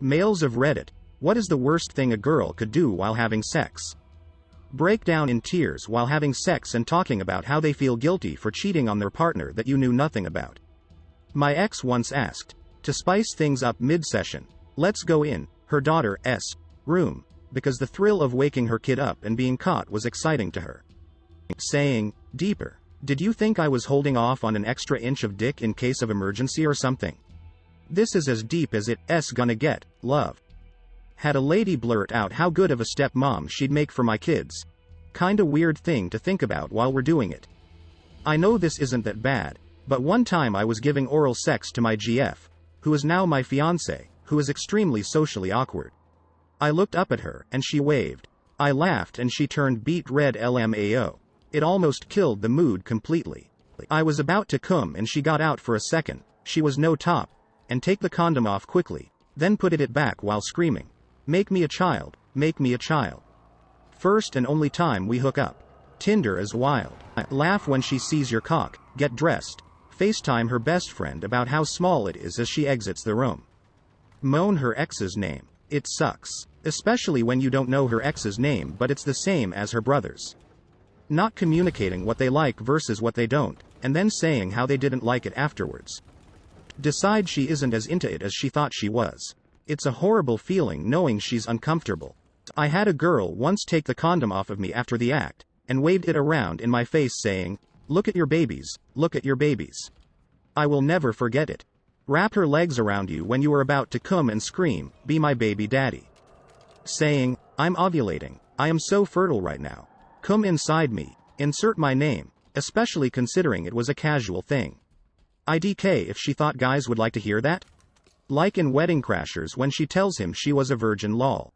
Males of Reddit, what is the worst thing a girl could do while having sex? Break down in tears while having sex and talking about how they feel guilty for cheating on their partner that you knew nothing about. My ex once asked, to spice things up mid-session, let's go in her daughter's room, because the thrill of waking her kid up and being caught was exciting to her. Saying, deeper, did you think I was holding off on an extra inch of dick in case of emergency or something? This is as deep as it's gonna get, love. Had a lady blurt out how good of a stepmom she'd make for my kids. Kinda weird thing to think about while we're doing it. I know this isn't that bad, but one time I was giving oral sex to my GF, who is now my fiancé, who is extremely socially awkward. I looked up at her, and she waved. I laughed and she turned beet red LMAO. It almost killed the mood completely. I was about to cum and she got out for a second, she was no top, and take the condom off quickly, then put it back while screaming, make me a child, make me a child. First and only time we hook up. Tinder is wild. Laugh when she sees your cock, get dressed, FaceTime her best friend about how small it is as she exits the room. Moan her ex's name. It sucks. Especially when you don't know her ex's name but it's the same as her brother's. Not communicating what they like versus what they don't, and then saying how they didn't like it afterwards. Decide she isn't as into it as she thought she was. It's a horrible feeling knowing she's uncomfortable. I had a girl once take the condom off of me after the act, and waved it around in my face saying, look at your babies, look at your babies. I will never forget it. Wrap her legs around you when you are about to cum and scream, be my baby daddy. Saying, I'm ovulating, I am so fertile right now. Cum inside me, insert my name, especially considering it was a casual thing. IDK if she thought guys would like to hear that? Like in Wedding Crashers when she tells him she was a virgin lol.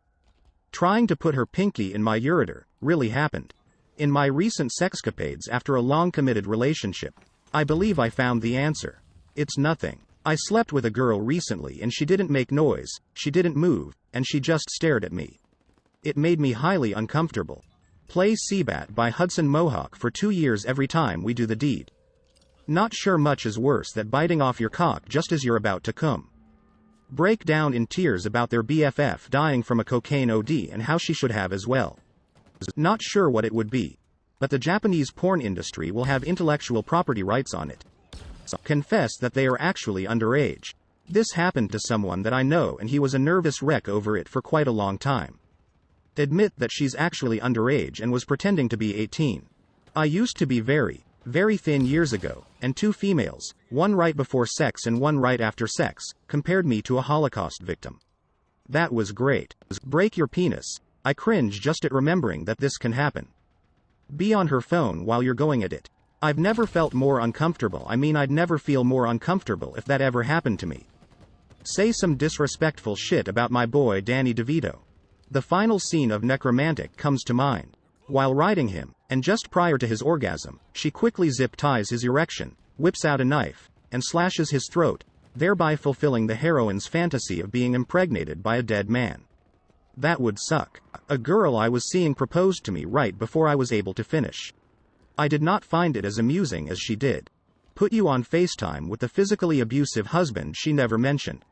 Trying to put her pinky in my ureter, really happened. In my recent sexcapades after a long committed relationship, I believe I found the answer. It's nothing. I slept with a girl recently and she didn't make noise, she didn't move, and she just stared at me. It made me highly uncomfortable. Play Seabat by Hudson Mohawk for 2 years every time we do the deed. Not sure much is worse than biting off your cock just as you're about to cum. Break down in tears about their BFF dying from a cocaine OD and how she should have as well. Not sure what it would be. But the Japanese porn industry will have intellectual property rights on it. Confess that they are actually underage. This happened to someone that I know and he was a nervous wreck over it for quite a long time. Admit that she's actually underage and was pretending to be 18. I used to be very thin years ago, and 2 females, one right before sex and one right after sex, compared me to a Holocaust victim. That was great. Break your penis. I cringe just at remembering that this can happen. Be on her phone while you're going at it. I've never felt more uncomfortable. I'd never feel more uncomfortable if that ever happened to me. Say some disrespectful shit about my boy Danny DeVito. The final scene of Necromantic comes to mind. While riding him, and just prior to his orgasm, she quickly zip ties his erection, whips out a knife, and slashes his throat, thereby fulfilling the heroine's fantasy of being impregnated by a dead man. That would suck. A girl I was seeing proposed to me right before I was able to finish. I did not find it as amusing as she did. Put you on FaceTime with the physically abusive husband she never mentioned.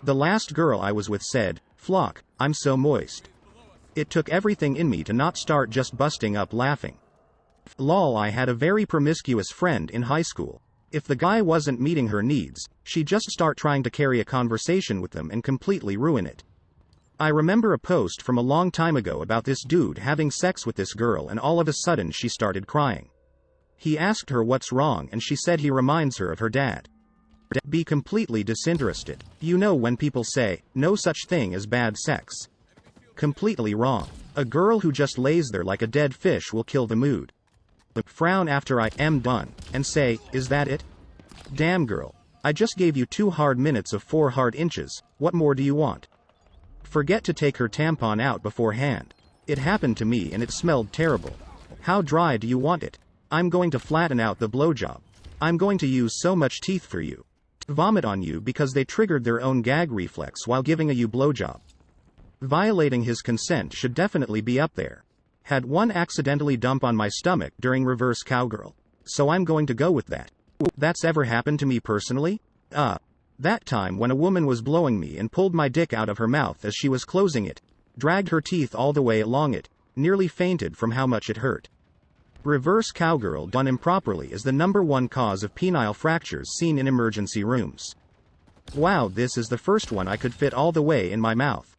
The last girl I was with said, "Flock, I'm so moist." It took everything in me to not start just busting up laughing. Lol, I had a very promiscuous friend in high school. If the guy wasn't meeting her needs, she'd just start trying to carry a conversation with them and completely ruin it. I remember a post from a long time ago about this dude having sex with this girl and all of a sudden she started crying. He asked her what's wrong and she said he reminds her of her dad. Be completely disinterested. You know when people say, no such thing as bad sex. Completely wrong. A girl who just lays there like a dead fish will kill the mood. Frown after I am done, and say, is that it? Damn girl. I just gave you 2 hard minutes of 4 hard inches, what more do you want? Forget to take her tampon out beforehand. It happened to me and it smelled terrible. How dry do you want it? I'm going to flatten out the blowjob. I'm going to use so much teeth for you. Vomit on you because they triggered their own gag reflex while giving a you blowjob. Violating his consent should definitely be up there. Had one accidentally dump on my stomach during reverse cowgirl. So I'm going to go with that. That's ever happened to me personally? That time when a woman was blowing me and pulled my dick out of her mouth as she was closing it, dragged her teeth all the way along it, nearly fainted from how much it hurt. Reverse cowgirl done improperly is the #1 cause of penile fractures seen in emergency rooms. Wow, this is the first one I could fit all the way in my mouth.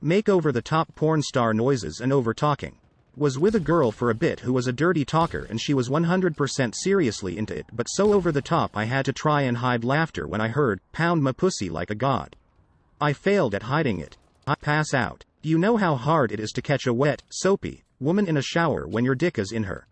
Make over the top porn star noises and over talking. Was with a girl for a bit who was a dirty talker and she was 100% seriously into it, but so over the top I had to try and hide laughter when I heard, "Pound my pussy like a god." I failed at hiding it. I pass out. Do you know how hard it is to catch a wet, soapy woman in a shower when your dick is in her?